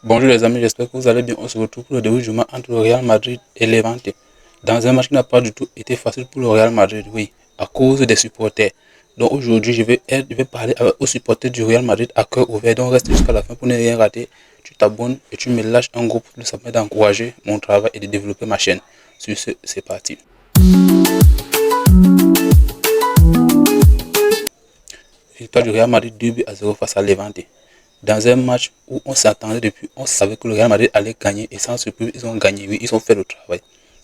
Bonjour les amis, j'espère que vous allez bien. On se retrouve pour le déjouement entre le Real Madrid et Levante. Dans un match qui n'a pas du tout été facile pour le Real Madrid, oui, à cause des supporters. Donc aujourd'hui, je vais parler aux supporters du Real Madrid à cœur ouvert. Donc reste jusqu'à la fin pour ne rien rater. Tu t'abonnes et tu me lâches un groupe. Ça permet d'encourager mon travail et de développer ma chaîne. Sur ce, c'est parti. Victoire du Real Madrid 2-0 face à Levante. Dans un match où on s'attendait depuis, on savait que le Real Madrid allait gagner et sans surprise, ils ont gagné. Oui, ils ont fait le travail.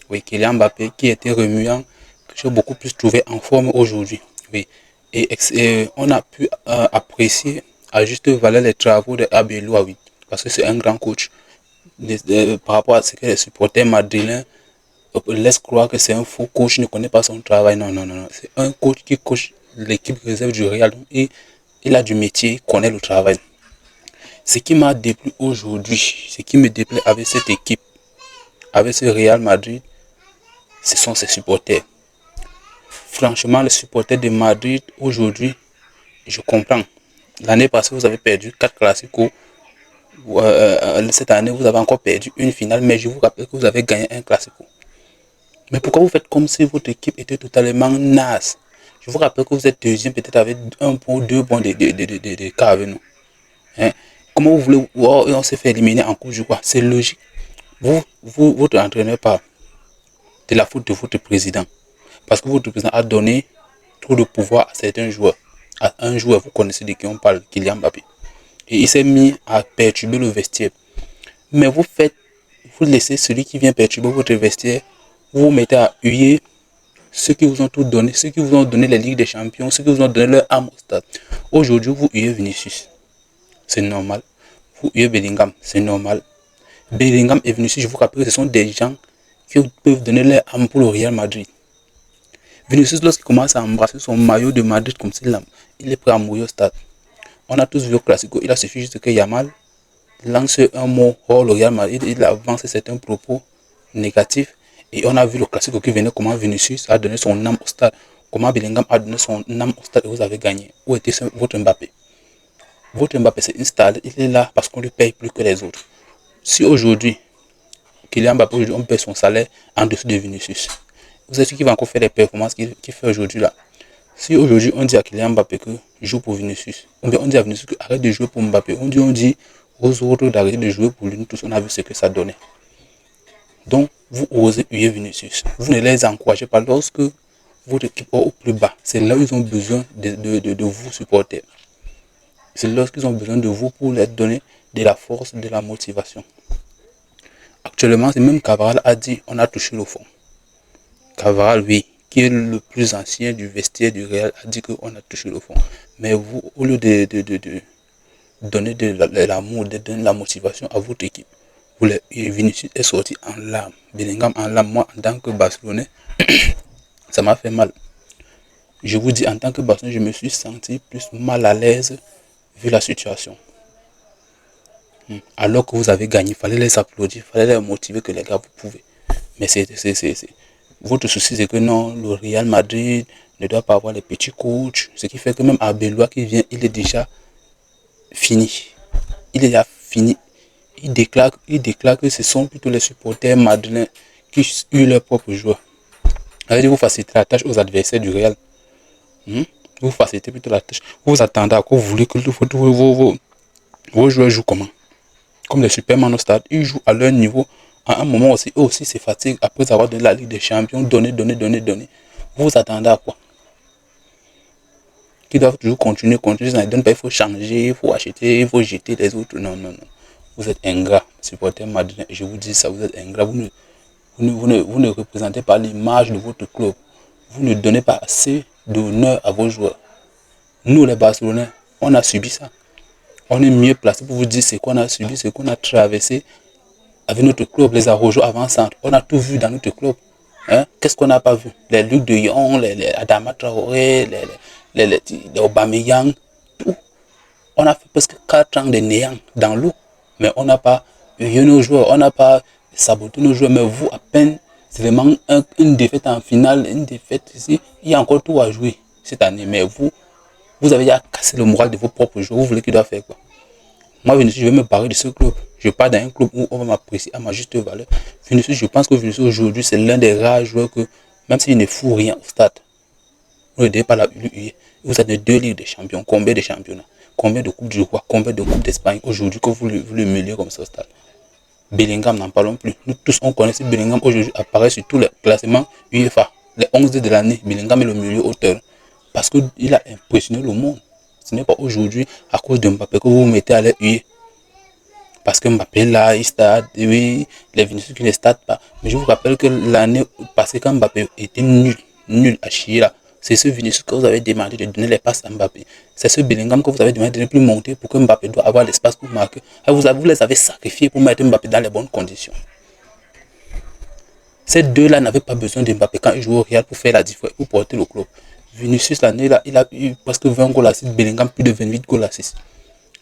Oui, Kylian Mbappé qui était remuant, que j'ai beaucoup plus trouvé en forme aujourd'hui. Oui, et on a pu apprécier à juste valeur les travaux de Abelou, oui, parce que c'est un grand coach. Par rapport à ce que les supporters madrilèns laissent croire que c'est un faux coach, ne connaît pas son travail. Non, non, non, non. C'est un coach qui coach l'équipe réserve du Real. Et il a du métier, il connaît le travail. Ce qui m'a déplu aujourd'hui, ce qui me déplaît avec cette équipe, avec ce Real Madrid, ce sont ses supporters. Franchement, les supporters de Madrid aujourd'hui, je comprends. L'année passée, vous avez perdu 4 classicos. Cette année, vous avez encore perdu une finale, mais je vous rappelle que vous avez gagné un classico. Mais pourquoi vous faites comme si votre équipe était totalement naze? Je vous rappelle que vous êtes deuxième, peut-être avec un point, deux points de cas avec nous. Hein? Comment vous voulez... Oh, on s'est fait éliminer en cours, je crois. C'est logique. Votre entraîneur parle de la faute de votre président. Parce que votre président a donné trop de pouvoir à certains joueurs. À un joueur, vous connaissez de qui on parle, Kylian Mbappé. Et il s'est mis à perturber le vestiaire. Mais vous laissez celui qui vient perturber votre vestiaire, vous vous mettez à huer ceux qui vous ont tout donné, ceux qui vous ont donné la Ligue des Champions, ceux qui vous ont donné leur âme au stade. Aujourd'hui, vous huez Vinicius. C'est normal. Vous huez Bellingham. C'est normal. Bellingham et Vinicius, je vous rappelle que ce sont des gens qui peuvent donner leur âme pour le Real Madrid. Vinicius, lorsqu'il commence à embrasser son maillot de Madrid comme s'il il est prêt à mourir au stade. On a tous vu au Classico, il a suffi juste que Yamal lance un mot hors le Real Madrid, il avance certains propos négatifs. Et on a vu le Classico qui venait, comment Vinicius a donné son âme au stade, comment Bellingham a donné son âme au stade et vous avez gagné. Où était votre Mbappé? Votre Mbappé c'est installé, il est là parce qu'on lui paye plus que les autres. Si aujourd'hui, Kylian Mbappé, aujourd'hui, on paye son salaire en dessous de Vinicius, vous êtes sûr qu'il va encore faire les performances qu'il fait aujourd'hui là? Si aujourd'hui on dit à Kylian Mbappé que joue pour Vinicius, ou bien on dit à Vinicius que arrête de jouer pour Mbappé, on dit aux autres d'arrêter de jouer pour lui, nous tous on a vu ce que ça donnait. Donc vous osez huer Vinicius, vous ne les encouragez pas lorsque votre équipe est au plus bas. C'est là où ils ont besoin de vous supporter. C'est lorsqu'ils ont besoin de vous pour leur donner de la force, de la motivation. Actuellement, c'est même Cavaral a dit on a touché le fond. Cavaral, oui, qui est le plus ancien du vestiaire du Real, a dit qu'on a touché le fond. Mais vous, au lieu de donner de l'amour, de donner de la motivation à votre équipe, Vinicius est sorti en larmes. Bellingham en larmes. Moi, en tant que Barcelonais, ça m'a fait mal. Je vous dis, en tant que Barcelonais, je me suis senti plus mal à l'aise vu la situation. Alors que vous avez gagné, il fallait les applaudir, il fallait les motiver que les gars, vous pouvez. Mais votre souci, c'est que non, le Real Madrid ne doit pas avoir les petits coachs. Ce qui fait que même Arbeloa qui vient, il est déjà fini. Il est déjà fini. Il déclare que ce sont plutôt les supporters madrilèns qui eurent leurs propres joueurs. Alors, vous facilitez la tâche aux adversaires du Real. Vous facilitez plutôt la tâche. Vous attendez à quoi vous voulez que vos joueurs jouent comment? Comme les Superman au stade, ils jouent à leur niveau. À un moment aussi, eux aussi se fatiguent après avoir donné la Ligue des Champions, donner. Vous vous attendez à quoi? Qu'ils doivent toujours continuer. Ça ne donne pas, il faut changer, il faut acheter, il faut jeter les autres. Non, non, non. Vous êtes ingrats, supporters madrilènes. Je vous dis ça, vous êtes ingrats. Vous ne représentez pas l'image de votre club. Vous ne donnez pas assez d'honneur à vos joueurs. Nous, les Barcelonais, on a subi ça. On est mieux placé pour vous dire ce qu'on a subi, ce qu'on a traversé avec notre club, les Arrojo avant-centre. On a tout vu dans notre club. Hein? Qu'est-ce qu'on n'a pas vu? Les Luc de Yon, les Adama Traoré, les Aubameyang, tout. On a fait presque 4 ans de néant dans l'eau. Mais on n'a pas eu nos joueurs, on n'a pas saboté nos joueurs. Mais vous, à peine, c'est vraiment une défaite en finale, une défaite ici. Il y a encore tout à jouer cette année. Mais vous avez déjà cassé le moral de vos propres joueurs. Vous voulez qu'ils doivent faire quoi? Moi, Vinicius, je vais me barrer de ce club. Je pars dans un club où on va m'apprécier à ma juste valeur. Vinicius, je pense que Vinicius aujourd'hui, c'est l'un des rares joueurs que, même s'il ne fout rien au stade, vous ne devez pas la huer. Vous êtes de 2 Ligues des Champions. Combien de championnats? Combien de Coupes du Roi? Combien de Coupes d'Espagne aujourd'hui que vous le mêlez comme ça au stade? Bellingham, n'en parlons plus. Nous tous, on connaît ce Bellingham aujourd'hui apparaît sur tous les classements UEFA. Les 11 de l'année, Bellingham est le milieu auteur. Parce qu'il a impressionné le monde. Ce n'est pas aujourd'hui à cause de Mbappé que vous vous mettez à les huer. Parce que Mbappé là, il stade, oui, les Vinicius qui ne stade pas. Mais je vous rappelle que l'année passée, quand Mbappé était nul à chier là, c'est ce Vinicius que vous avez demandé de donner les passes à Mbappé. C'est ce Bellingham que vous avez demandé de ne plus monter pour que Mbappé doit avoir l'espace pour marquer. Vous les avez sacrifiés pour mettre Mbappé dans les bonnes conditions. Ces deux-là n'avaient pas besoin de Mbappé quand ils jouent au Real pour faire la différence, pour porter le club. Vinicius l'année là, il a eu presque 20 goals à 6, Bellingham plus de 28 goals à 6.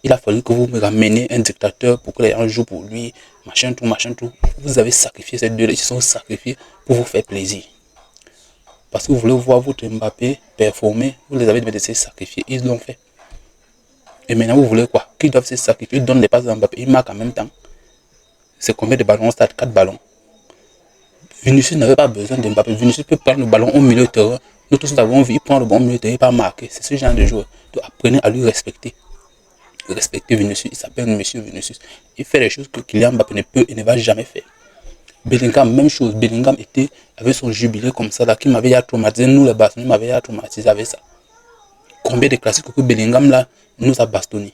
Il a fallu que vous me rameniez un dictateur pour que les gens jouent pour lui, machin tout, machin tout. Vous avez sacrifié ces deux-là, ils se sont sacrifiés pour vous faire plaisir. Parce que vous voulez voir votre Mbappé performer, vous les avez demandé de se sacrifier, ils l'ont fait. Et maintenant vous voulez quoi? Qu'ils doivent se sacrifier, ils donnent les passes à Mbappé, ils marquent en même temps. C'est combien de ballons au stade? 4 ballons. Vinicius n'avait pas besoin de Mbappé. Vinicius peut prendre le ballon au milieu de terrain. Nous tous avons vu, il prend le ballon au milieu de terrain, il va marquer. C'est ce genre de joueur. Donc apprenez à lui respecter. Respecter Vinicius, il s'appelle Monsieur Vinicius. Il fait des choses que Kylian Mbappé ne peut et ne va jamais faire. Bellingham, même chose. Bellingham avait son jubilé comme ça, là, qui m'avait traumatisé. Nous, les Barcelonais, m'avait traumatisé avec ça. Combien de classiques que Bellingham, là, nous a bastonné.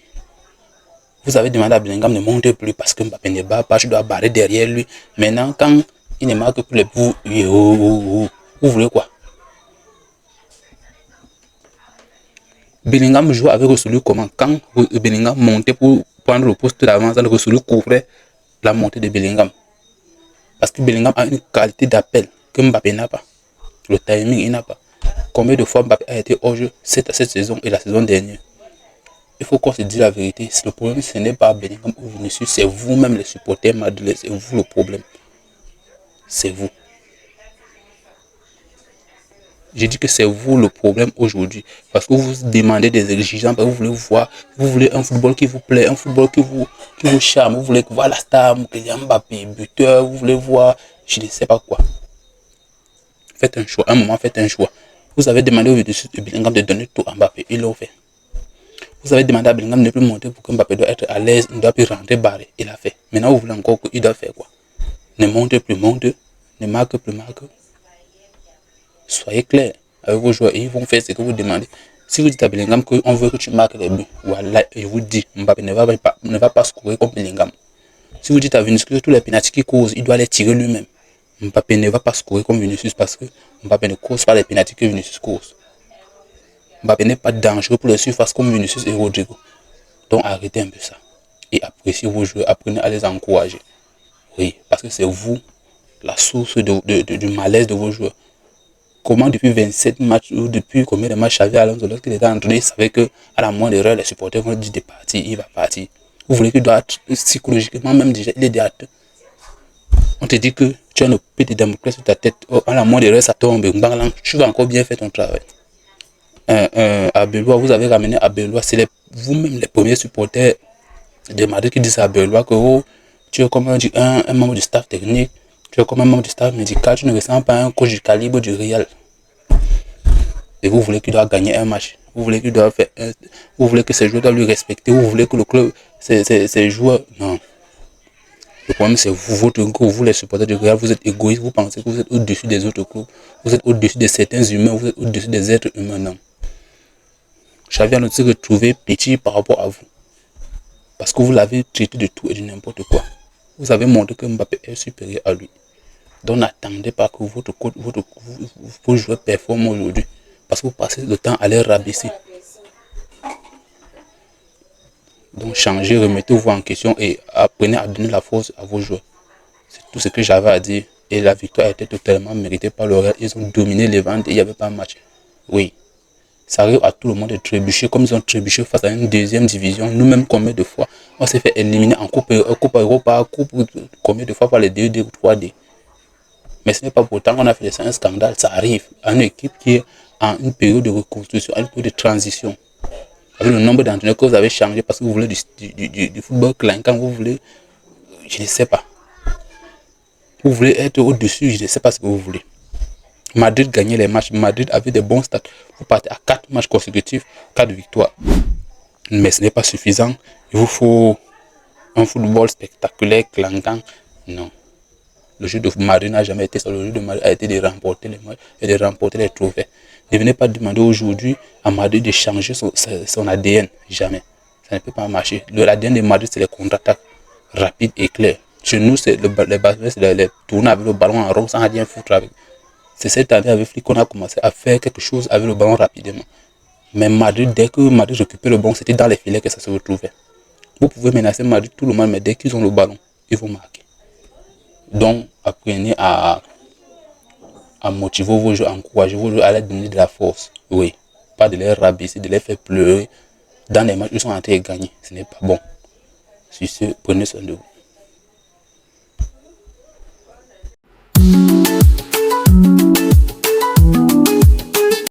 Vous avez demandé à Bellingham de ne monter plus parce que Mbappé ne bat pas, je dois barrer derrière lui. Maintenant, quand il ne marque plus les bouts, vous voulez quoi? Bellingham jouait avec Rosselló comment? Quand Bellingham montait pour prendre le poste d'avant, Rosselló couvrait la montée de Bellingham. Parce que Bellingham a une qualité d'appel que Mbappé n'a pas. Le timing, il n'a pas. Combien de fois Mbappé a été hors jeu cette saison et la saison dernière? Il faut qu'on se dise la vérité. Le problème, ce n'est pas Bellingham ou Vinicius, c'est vous-même les supporters madrilènes. C'est vous le problème. C'est vous. J'ai dit que c'est vous le problème aujourd'hui. Parce que vous demandez des exigences, vous voulez voir, vous voulez un football qui vous plaît, un football qui vous charme, vous voulez voir la star, Kylian Mbappé, buteur, vous voulez voir, je ne sais pas quoi. Faites un choix, un moment faites un choix. Vous avez demandé au Vinicius de Bellingham de donner tout à Mbappé, ils l'ont fait. Vous avez demandé à Bellingham de ne plus monter pour que Mbappé doit être à l'aise, il ne doit plus rentrer barré, il a fait. Maintenant vous voulez encore qu'il doit faire quoi? Ne monte plus, monte, ne marque plus, marque. Soyez clair avec vos joueurs et ils vont faire ce que vous demandez. Si vous dites à Bellingham qu'on veut que tu marques les buts, voilà, je vous dis, Mbappé ne va pas scorer comme Bellingham. Si vous dites à Vinicius que tous les pénaltys qu'il cause, il doit les tirer lui-même. Mbappé ne va pas scorer comme Vinicius parce que Mbappé ne cause pas les pénaltys que Vinicius cause. Mbappé n'est pas dangereux pour les surfaces comme Vinicius et Rodrigo. Donc arrêtez un peu ça. Et appréciez vos joueurs, apprenez à les encourager. Oui, parce que c'est vous la source du malaise de vos joueurs. Comment depuis 27 matchs ou depuis combien de matchs Xavi Alonso lorsqu'il était entraîné, il savait que à la moindre erreur, les supporters vont dire de partir, il va partir. Vous voulez qu'il doit être psychologiquement même déjà, il est déjà. On te dit que tu as une épée de Damoclès sur ta tête, oh, à la moindre erreur, ça tombe, tu vas encore bien faire ton travail. À Belois, vous avez ramené à Belois, c'est vous-même les premiers supporters de Madrid qui disent à Belois que oh, tu es comme un membre du staff technique. Tu es comme un membre du staff médical, tu ne ressens pas un coach du calibre du Real. Et vous voulez qu'il doit gagner un match. Vous voulez qu'il doit faire vous voulez que ces joueurs doivent lui respecter. Vous voulez que le club, ces joueurs. Non. Le problème, c'est vous, votre groupe, vous les supporters du Real, vous êtes égoïstes, vous pensez que vous êtes au-dessus des autres clubs. Vous êtes au-dessus de certains humains, vous êtes au-dessus des êtres humains. Non. Xavi a se retrouvé petit par rapport à vous. Parce que vous l'avez traité de tout et de n'importe quoi. Vous avez montré que Mbappé est supérieur à lui. Donc n'attendez pas que vos joueurs performent aujourd'hui. Parce que vous passez le temps à les rabaisser. Donc changez, remettez-vous en question et apprenez à donner la force à vos joueurs. C'est tout ce que j'avais à dire. Et la victoire a été totalement méritée par le Real. Ils ont dominé les ventes et il n'y avait pas de match. Oui. Ça arrive à tout le monde de trébucher comme ils ont trébuché face à une deuxième division. Nous-mêmes, combien de fois on s'est fait éliminer en Coupe Europa, combien de fois par les 2D ou 3D. Mais ce n'est pas pour autant qu'on a fait un scandale. Ça arrive à une équipe qui est en une période de reconstruction, à une période de transition. Avec le nombre d'entraîneurs que vous avez changé parce que vous voulez du football clinquant, vous voulez, je ne sais pas. Vous voulez être au-dessus, je ne sais pas ce que vous voulez. Madrid gagnait les matchs, Madrid avait des bons stats. Vous partez à 4 matchs consécutifs, 4 victoires. Mais ce n'est pas suffisant. Il vous faut un football spectaculaire, clinquant. Non. Le jeu de Madrid n'a jamais été ça. Le jeu de Madrid a été de remporter les matchs et de remporter les trophées. Ne venez pas demander aujourd'hui à Madrid de changer son ADN. Jamais. Ça ne peut pas marcher. L'ADN de Madrid, c'est les contre-attaques rapides et clairs. Chez nous, c'est les tourner avec le ballon en rond sans rien foutre avec. C'est cette année avec Flick qu'on a commencé à faire quelque chose avec le ballon rapidement. Mais Madrid, dès que Madrid récupère le ballon, c'était dans les filets que ça se retrouvait. Vous pouvez menacer Madrid tout le monde, mais dès qu'ils ont le ballon, ils vont marquer. Donc, apprenez à motiver vos jeux, à encourager vos jeux, à leur donner de la force. Oui, pas de les rabaisser, de les faire pleurer. Dans les matchs, ils sont en train de gagner. Ce n'est pas bon. Sur ce, prenez soin de vous.